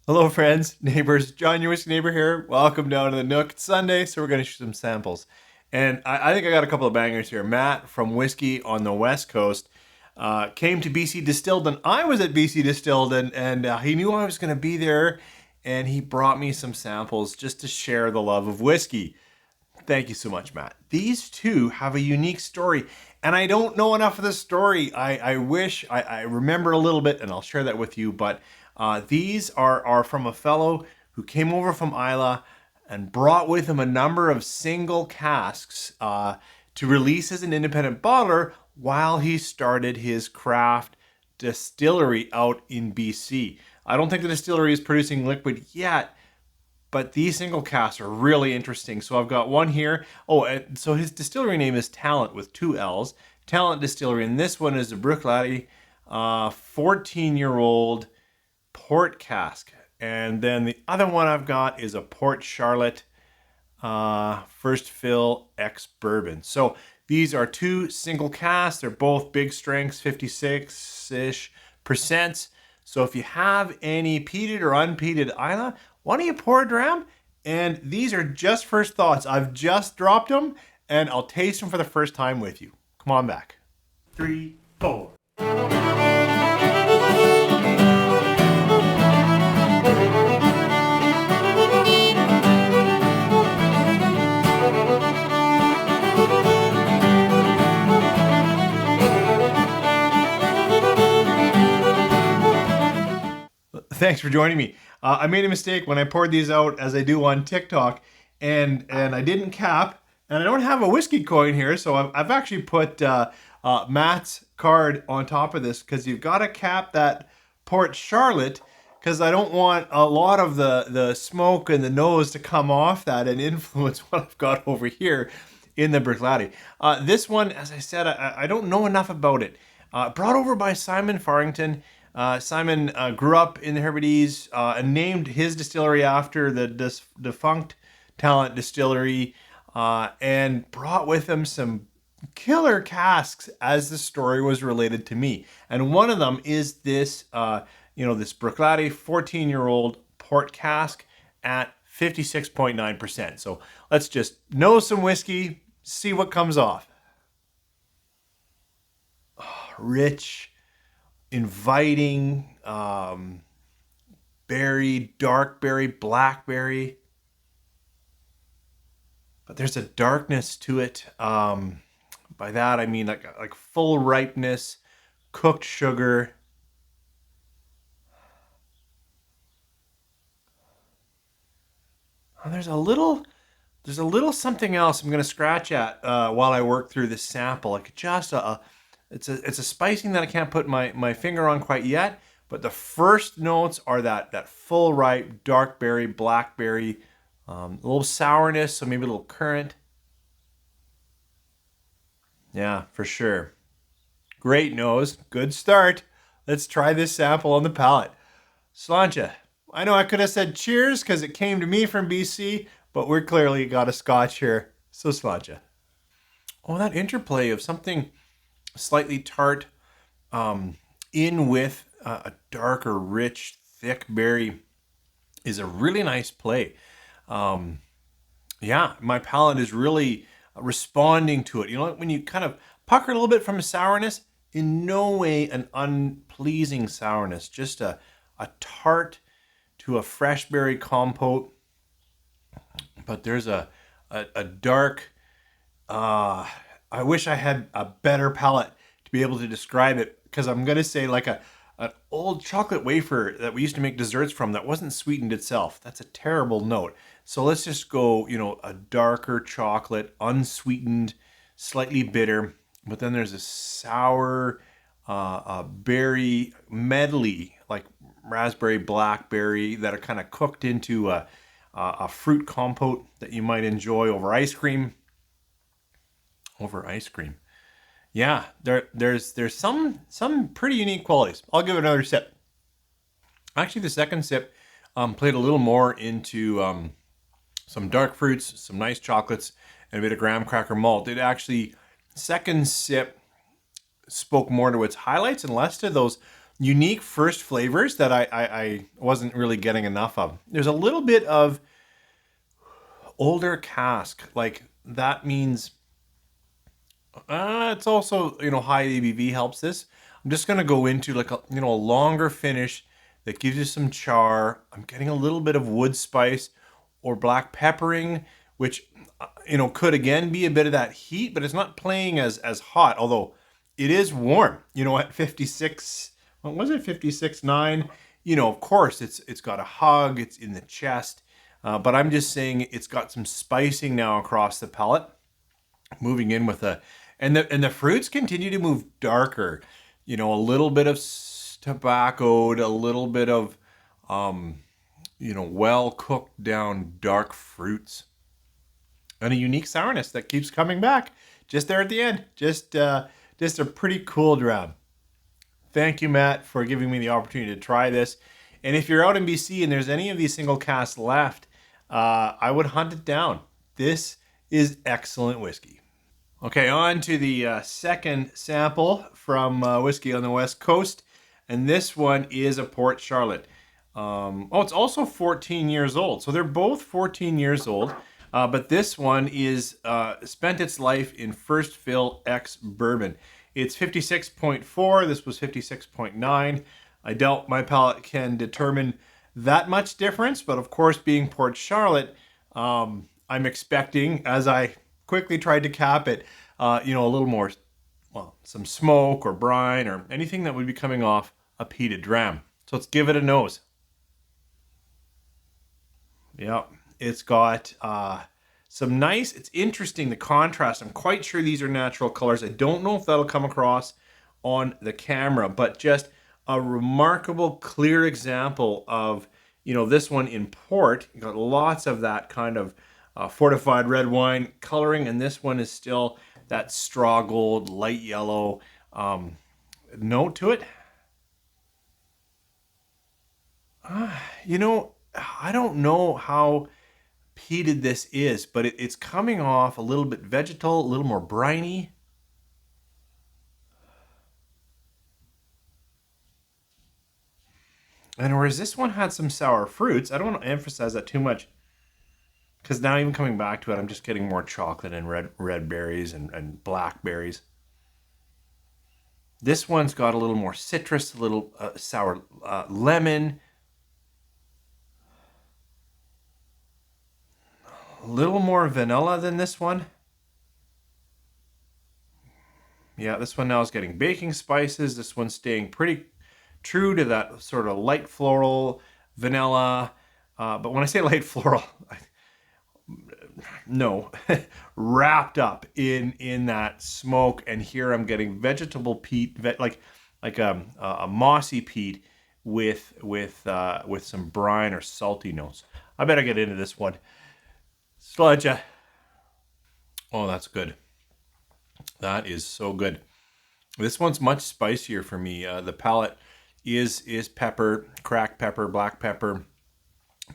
Hello, friends, neighbors. John, your whiskey neighbor here. Welcome down to the Nook. It's Sunday, so we're going to shoot some samples. And I think I got a couple of bangers here. Matt from Whiskey on the West Coast came to BC Distilled, and I was at BC Distilled, and he knew I was going to be there, and he brought me some samples just to share the love of whiskey. Thank you so much, Matt. These two have a unique story, and I don't know enough of the story. I wish I remember a little bit, and I'll share that with you. But these are from a fellow who came over from Islay and brought with him a number of single casks to release as an independent bottler while he started his craft distillery out in BC. I don't think the distillery is producing liquid yet, but these single casks are really interesting. So I've got one here. Oh, so his distillery name is Tallant with two L's. Tallant Distillery, and this one is a Bruichladdich 14-year-old port cask. And then the other one I've got is a Port Charlotte first fill ex bourbon. So these are two single casks. They're both big strengths, 56-ish percent. So if you have any peated or unpeated Islay, why don't you pour a dram? And these are just first thoughts. I've just dropped them, and I'll taste them for the first time with you. Come on back. 3, 4. Thanks for joining me. I made a mistake when I poured these out, as I do on TikTok, and I didn't cap, and I don't have a whiskey coin here, so I've actually put Matt's card on top of this, because you've got to cap that Port Charlotte, because I don't want a lot of the smoke and the nose to come off that and influence what I've got over here in the Bruichladdich. This one, as I said, I don't know enough about it. Brought over by Simon Farrington. Simon grew up in the Hebrides and named his distillery after the defunct Tallant distillery, and brought with him some killer casks as the story was related to me. And one of them is this, this Bruichladdich 14-year-old port cask at 56.9%. So let's just nose some whiskey, see what comes off. Oh, rich, inviting, berry, dark berry, blackberry. But there's a darkness to it. By that I mean like full ripeness, cooked sugar. And there's a little something else I'm gonna scratch at while I work through this sample. Like just it's a spicing that I can't put my finger on quite yet, but the first notes are that full ripe dark berry, blackberry, a little sourness, so maybe a little currant. Yeah, for sure. Great nose, good start. Let's try this sample on the palate. Sláinte. I know I could have said cheers because it came to me from BC, but we're clearly got a Scotch here, so sláinte. Oh, that interplay of something slightly tart in with a darker, rich, thick berry is a really nice play. Yeah, my palate is really responding to it. You know, when you kind of pucker a little bit from a sourness, in no way an unpleasing sourness, just a tart to a fresh berry compote. But there's a dark, I wish I had a better palate to be able to describe it, because I'm going to say like an old chocolate wafer that we used to make desserts from that wasn't sweetened itself. That's a terrible note. So let's just go, a darker chocolate, unsweetened, slightly bitter. But then there's a sour berry medley, like raspberry, blackberry, that are kind of cooked into a fruit compote that you might enjoy over ice cream. Yeah, there's some pretty unique qualities. I'll give it another sip. Actually, the second sip played a little more into some dark fruits, some nice chocolates, and a bit of graham cracker malt. It actually, second sip spoke more to its highlights and less to those unique first flavors that I wasn't really getting enough of. There's a little bit of older cask, like that means it's also, high ABV helps this. I'm just gonna go into like a longer finish that gives you some char. I'm getting a little bit of wood spice or black peppering, which could again be a bit of that heat, but it's not playing as hot. Although it is warm. At 56, what was it, 56.9? Of course it's got a hug. It's in the chest, but I'm just saying it's got some spicing now across the palate, moving in with and the fruits continue to move darker. A little bit of tobaccoed, a little bit of well cooked down dark fruits, and a unique sourness that keeps coming back just there at the end. Just a pretty cool dram. Thank you, Matt, for giving me the opportunity to try this. And if you're out in BC and there's any of these single casks left, I would hunt it down. This is excellent whiskey. Okay, on to the second sample from Whiskey on the West Coast. And this one is a Port Charlotte. It's also 14 years old. So they're both 14 years old. But this one is spent its life in first fill ex bourbon. It's 56.4. This was 56.9. I doubt my palate can determine that much difference. But of course, being Port Charlotte, I'm expecting, as I quickly tried to cap it, a little more, some smoke or brine or anything that would be coming off a peated dram. So let's give it a nose. Yeah, it's got some nice, it's interesting, the contrast. I'm quite sure these are natural colors. I don't know if that'll come across on the camera, but just a remarkable, clear example of, this one in port. You got lots of that kind of fortified red wine coloring, and this one is still that straw gold, light yellow note to it. I don't know how peated this is, but it's coming off a little bit vegetal, a little more briny. And whereas this one had some sour fruits, I don't want to emphasize that too much, because now even coming back to it, I'm just getting more chocolate and red berries and blackberries. This one's got a little more citrus, a little sour lemon, a little more vanilla than this one. Yeah, this one now is getting baking spices. This one's staying pretty true to that sort of light floral vanilla. But when I say light floral, no, wrapped up in that smoke. And here I'm getting vegetable peat, like a mossy peat with some brine or salty notes. I better get into this one. Sludge. Oh, that's good. That is so good. This one's much spicier for me. The palate is pepper, cracked pepper, black pepper,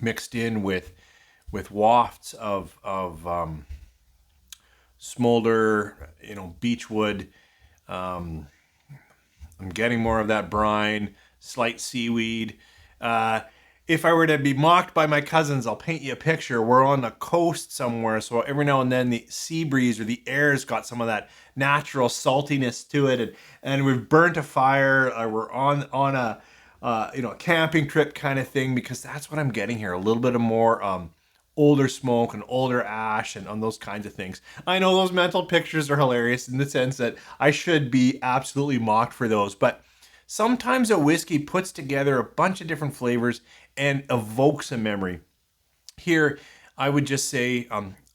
mixed in with wafts of smolder, beechwood. I'm getting more of that brine, slight seaweed. If I were to be mocked by my cousins, I'll paint you a picture. We're on the coast somewhere, so every now and then the sea breeze or the air's got some of that natural saltiness to it, and we've burnt a fire. We're on a camping trip kind of thing, because that's what I'm getting here. A little bit of more older smoke and older ash and on those kinds of things. I know those mental pictures are hilarious in the sense that I should be absolutely mocked for those, but sometimes a whiskey puts together a bunch of different flavors and evokes a memory. Here, I would just say,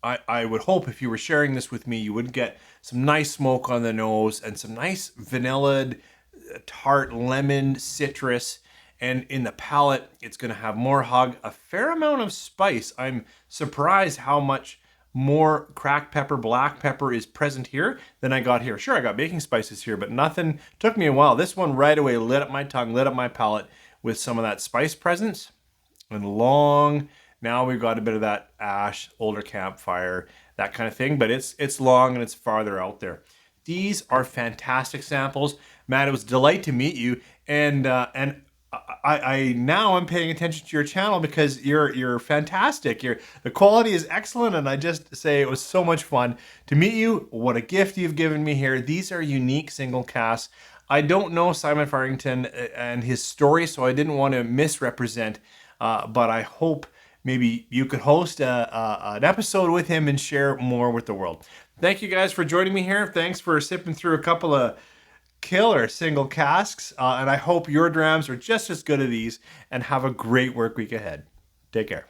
I would hope if you were sharing this with me, you would get some nice smoke on the nose and some nice vanilla, tart, lemon, citrus. And in the palate, it's going to have more hug, a fair amount of spice. I'm surprised how much more cracked pepper, black pepper is present here than I got here. Sure, I got baking spices here, but nothing. Took me a while. This one right away lit up my tongue, lit up my palate with some of that spice presence. And now we've got a bit of that ash, older campfire, that kind of thing, but it's long and it's farther out there. These are fantastic samples. Matt, it was a delight to meet you. And I now I'm paying attention to your channel because you're fantastic. The quality is excellent, and I just say it was so much fun to meet you. What a gift you've given me here. These are unique single casks. I don't know Simon Farrington and his story, so I didn't want to misrepresent. But I hope maybe you could host an episode with him and share more with the world. Thank you guys for joining me here. Thanks for sipping through a couple of killer single casks, and I hope your drams are just as good as these, and have a great work week ahead. Take care.